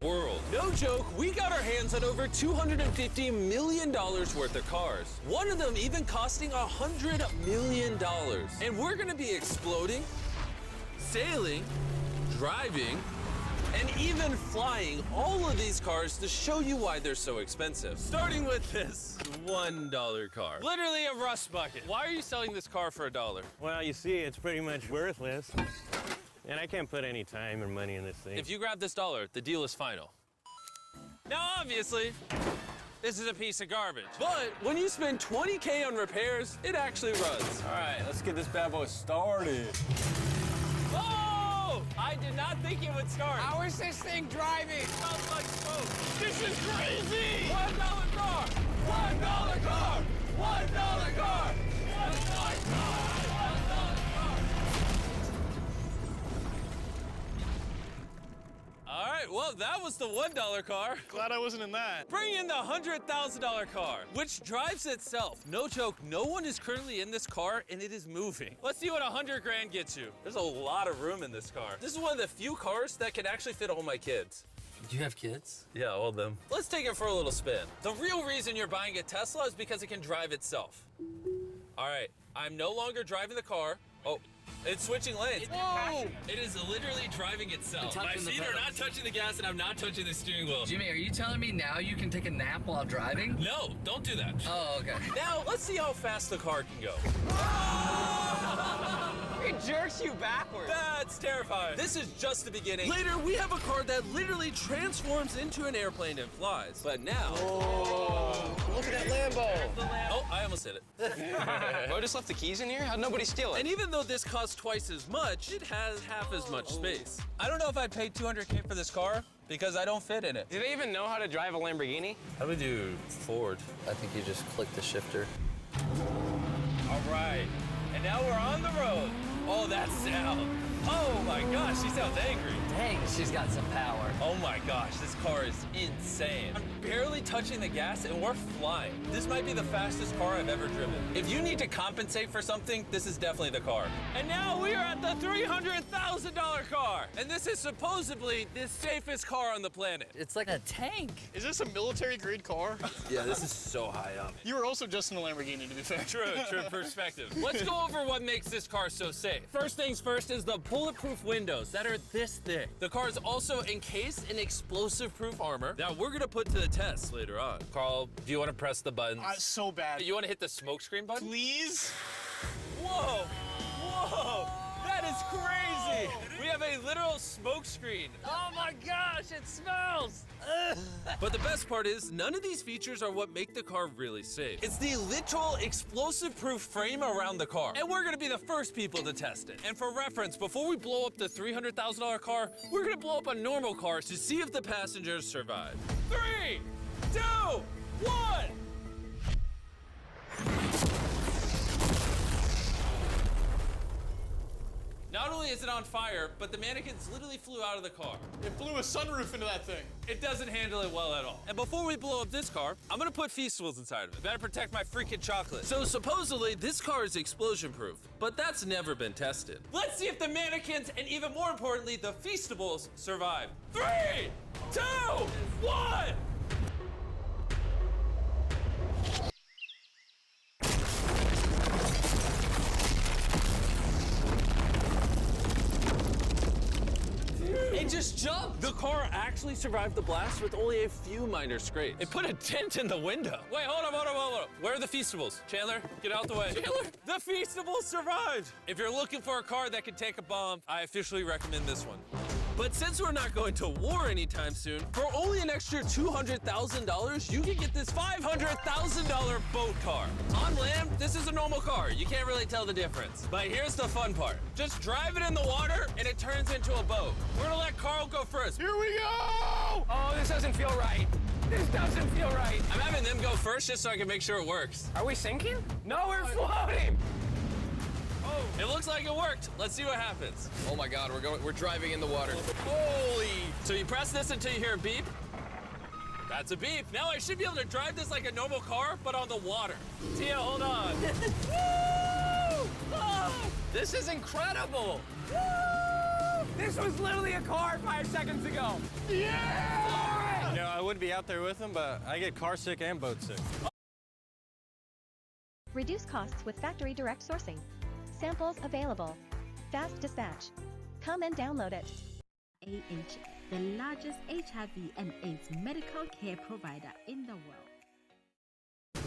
world. No joke, we got our hands on over $250 million worth of cars. One of them even costing $100 million. And we're gonna be exploding, sailing, driving, and even flying all of these cars to show you why they're so expensive. Starting with this $1 car. Literally a rust bucket. Why are you selling this car for $1? Well, you see, it's pretty much worthless. And I can't put any time or money in this thing. If you grab this $1, the deal is final. Now, obviously, this is a piece of garbage. But when you spend $20K on repairs, it actually runs. All right, let's get this bad boy started. Oh! I did not think it would start. How is this thing driving? It smells like smoke. This is crazy! $1 car! $1 car! $1 car! $1 car! All right, well, that was the $1 car. Glad I wasn't in that. Bring in the $100,000 car, which drives itself. No joke, no one is currently in this car, and it is moving. Let's see what 100 grand gets you. There's a lot of room in this car. This is one of the few cars that can actually fit all my kids. Do you have kids? Yeah, all of them. Let's take it for a little spin. The real reason you're buying a Tesla is because it can drive itself. All right, I'm no longer driving the car. Oh. It's switching lanes. Whoa! It is literally driving itself. My feet are not touching the gas and I'm not touching the steering wheel. Jimmy, are you telling me now you can take a nap while driving? No, don't do that. Oh, okay. Now, let's see how fast the car can go. It jerks you backwards. That's terrifying. This is just the beginning. Later, we have a car that literally transforms into an airplane and flies. But now... Oh, look at that Lambo. Oh, I almost hit it. I just left the keys in here? How'd nobody steal it? And even though this costs twice as much, it has half as much space. I don't know if I'd pay $200K for this car because I don't fit in it. Do they even know how to drive a Lamborghini? How do we do forward? I think you just click the shifter. All right, and now we're on the road. Oh, that sound. Oh my gosh, she sounds angry. Dang, she's got some power. Oh my gosh, this car is insane. I'm barely touching the gas and we're flying. This might be the fastest car I've ever driven. If you need to compensate for something, this is definitely the car. And now we are at the $300,000 car. And this is supposedly the safest car on the planet. It's like a tank. Is this a military-grade car? Yeah, this is so high up. You were also just in a Lamborghini, to be fair. True perspective. Let's go over what makes this car so safe. First things first is the bulletproof windows that are this thick. The car is also encased in explosive-proof armor that we're gonna put to the test later on. Carl, do you want to press the buttons? So bad. You want to hit the smoke screen button? Please? Whoa! Whoa! That is crazy! We have a literal smoke screen. Oh my gosh, it smells! But the best part is, none of these features are what make the car really safe. It's the literal explosive-proof frame around the car. And we're gonna be the first people to test it. And for reference, before we blow up the $300,000 car, we're gonna blow up a normal car to see if the passengers survive. 3, 2, 1! Not only is it on fire, but the mannequins literally flew out of the car. It blew a sunroof into that thing. It doesn't handle it well at all. And before we blow up this car, I'm gonna put Feastables inside of it. Better protect my freaking chocolate. So supposedly, this car is explosion-proof, but that's never been tested. Let's see if the mannequins, and even more importantly, the Feastables, survive. 3, 2, 1! It just jumped! The car actually survived the blast with only a few minor scrapes. It put a dent in the window. Wait, hold on. Where are the Feastables? Chandler, get out the way. Chandler, the Feastables survived! If you're looking for a car that can take a bomb, I officially recommend this one. But since we're not going to war anytime soon, for only an extra $200,000, you can get this $500,000 boat car. On land, this is a normal car. You can't really tell the difference. But here's the fun part. Just drive it in the water, and it turns into a boat. We're gonna let Carl go first. Here we go! Oh, this doesn't feel right. This doesn't feel right. I'm having them go first just so I can make sure it works. Are we sinking? No, we're floating. It looks like it worked. Let's see what happens. Oh my God, we're driving in the water. Holy! So you press this until you hear a beep. That's a beep. Now I should be able to drive this like a normal car, but on the water. Tia, hold on. Woo! Oh, This is incredible. Woo! This was literally a car 5 seconds ago. Yeah! would be out there with them, but I get car sick and boat sick. Reduce costs with factory direct sourcing. Samples available. Fast dispatch. Come and download it. AH, the largest HIV and AIDS medical care provider in the world.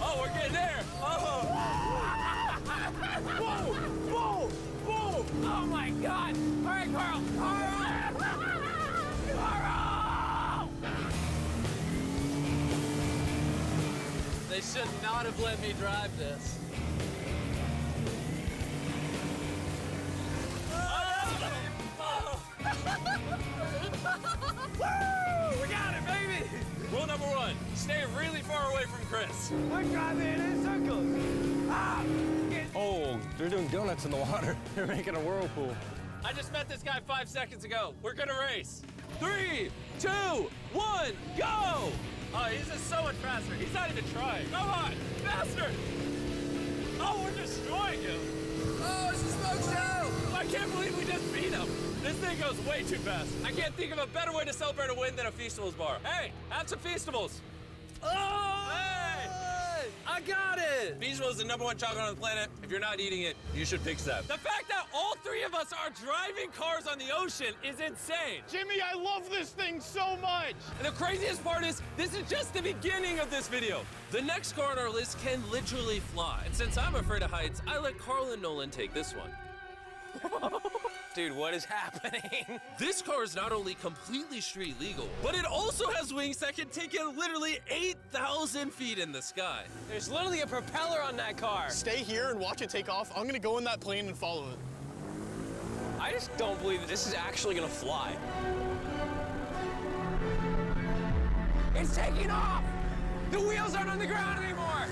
Oh, we're getting there. Oh. Whoa! Whoa! Whoa! Oh my God! All right, Carl! Carl! Carl! They should not have let me drive this. Woo! We got it, baby! Rule number 1, stay really far away from Chris. We're driving in circles. Ah! Oh, they're doing donuts in the water. They're making a whirlpool. I just met this guy 5 seconds ago. We're gonna race. 3, 2, 1, go! Oh, he's just so much faster. He's not even trying. Come on, faster! Oh, we're destroying him. Oh, it's a smoke show! I can't believe we just beat him. This thing goes way too fast. I can't think of a better way to celebrate a win than a Feastables bar. Hey, have some Feastables. Oh! Hey! I got it! Feastables is the #1 chocolate on the planet. If you're not eating it, you should pick that. The fact that all 3 of us are driving cars on the ocean is insane. Jimmy, I love this thing so much. And the craziest part is, this is just the beginning of this video. The next car on our list can literally fly. And since I'm afraid of heights, I let Carl and Nolan take this one. Dude, what is happening? This car is not only completely street legal, but it also has wings that can take it literally 8,000 feet in the sky. There's literally a propeller on that car. Stay here and watch it take off. I'm gonna go in that plane and follow it. I just don't believe that this is actually gonna fly. It's taking off! The wheels aren't on the ground anymore!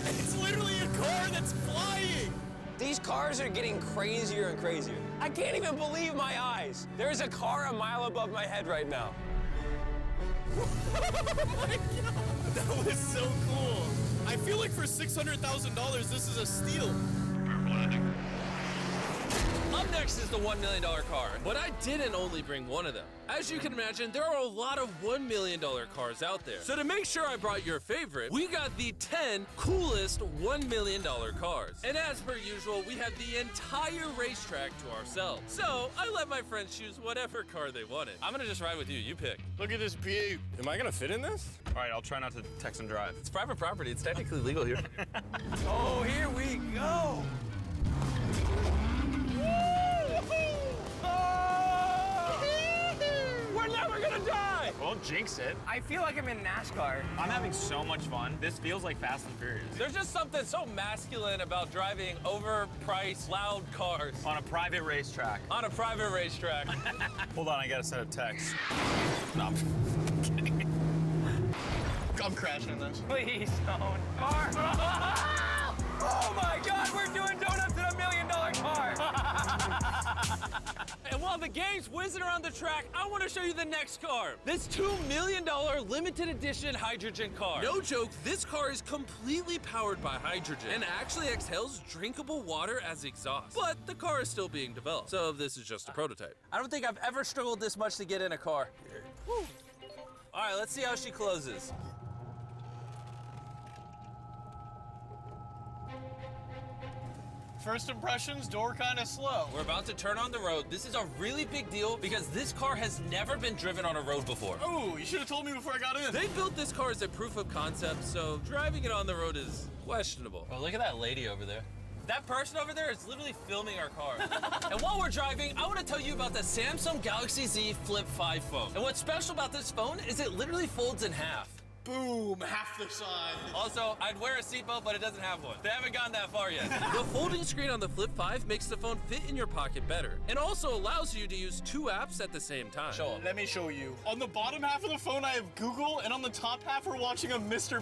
It's literally a car that's flying. These cars are getting crazier and crazier. I can't even believe my eyes. There's a car a mile above my head right now. That was so cool. I feel like for $600,000, this is a steal. Up next is the $1 million car, but I didn't only bring one of them. As you can imagine, there are a lot of $1 million cars out there. So to make sure I brought your favorite, we got the 10 coolest $1 million cars. And as per usual, we have the entire racetrack to ourselves. So I let my friends choose whatever car they wanted. I'm gonna just ride with you, you pick. Look at this beaut. Am I gonna fit in this? All right, I'll try not to text and drive. It's private property, it's technically legal here. Oh, here we go! We're never gonna die! Won't jinx it. I feel like I'm in NASCAR. I'm having so much fun. This feels like Fast and Furious. There's just something so masculine about driving overpriced, loud cars On a private racetrack. on a private racetrack. Hold on, I gotta send a text. No, I'm kidding. I'm crashing in this. Please don't. Car. Oh my God, we're doing donuts in $1 million car. And while the game's whizzing around the track, I want to show you the next car. This $2 million limited edition hydrogen car. No joke, this car is completely powered by hydrogen and actually exhales drinkable water as exhaust. But the car is still being developed, so this is just a prototype. I don't think I've ever struggled this much to get in a car. Whew. All right, let's see how she closes. First impressions, door kind of slow. We're about to turn on the road. This is a really big deal because this car has never been driven on a road before. Oh, you should have told me before I got in. They built this car as a proof of concept, so driving it on the road is questionable. Oh, look at that lady over there. That person over there is literally filming our car. And while we're driving, I want to tell you about the Samsung Galaxy Z Flip 5 phone. And what's special about this phone is it literally folds in half. Boom, half the size. Also, I'd wear a seatbelt, but it doesn't have one. They haven't gone that far yet. The folding screen on the Flip 5 makes the phone fit in your pocket better, and also allows you to use 2 apps at the same time. Let me show you. On the bottom half of the phone, I have Google, and on the top half, we're watching a Mr.